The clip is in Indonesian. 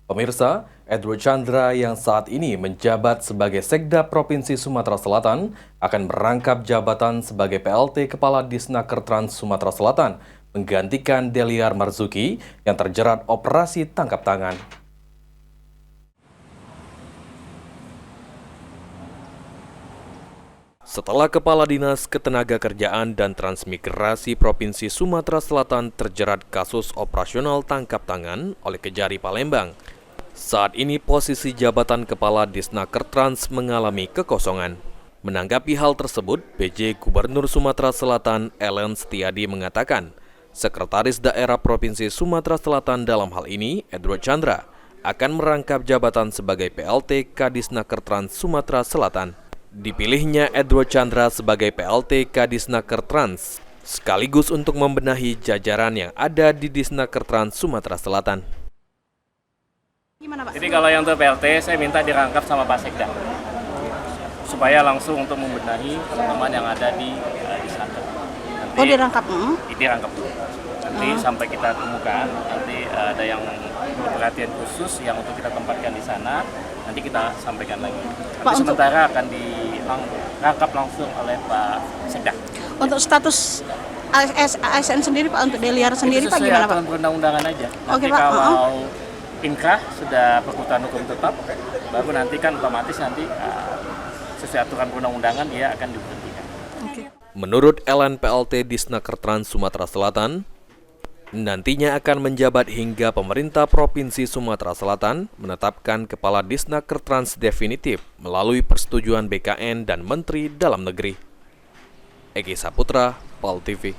Pemirsa, Edward Chandra yang saat ini menjabat sebagai Sekda Provinsi Sumatera Selatan akan merangkap jabatan sebagai PLT Kepala Disnaker Trans Sumatera Selatan, menggantikan Deliar Marzuki yang terjerat operasi tangkap tangan. Setelah Kepala Dinas Ketenagakerjaan dan Transmigrasi Provinsi Sumatera Selatan terjerat kasus operasional tangkap tangan oleh Kejari Palembang, saat ini posisi jabatan Kepala Disnaker Trans mengalami kekosongan. Menanggapi hal tersebut, PJ Gubernur Sumatera Selatan Ellen Setiadi mengatakan, Sekretaris Daerah Provinsi Sumatera Selatan dalam hal ini, Edward Chandra, akan merangkap jabatan sebagai PLT Kadisnaker Trans Sumatera Selatan. Dipilihnya Edward Chandra sebagai PLT Kadisnaker Trans, sekaligus untuk membenahi jajaran yang ada di Disnaker Trans Sumatera Selatan. Gimana, Pak? Jadi kalau yang untuk PLT saya minta dirangkap sama Pak Sekda supaya langsung untuk membenahi teman-teman yang ada di sana. Nanti, dirangkap? Dirangkap dulu. Nanti sampai kita temukan, nanti ada yang perhatian khusus yang untuk kita tempatkan di sana, nanti kita sampaikan lagi. Nanti sementara akan dirangkap langsung oleh Pak Sekda. Untuk status ASN sendiri Pak, untuk Deliar sendiri Pak gimana Pak? Itu perundang-undangan aja. Nanti kalau inkrah sudah perkuatan hukum tetap, baru nanti kan otomatis nanti sesuai aturan perundang-undangan dia akan diberhentikan. Menurut Ellen, PLT Disnaker Trans Sumatera Selatan nantinya akan menjabat hingga pemerintah Provinsi Sumatera Selatan menetapkan Kepala Disnaker Trans definitif melalui persetujuan BKN dan Menteri Dalam Negeri. Egi Saputra, PAL TV.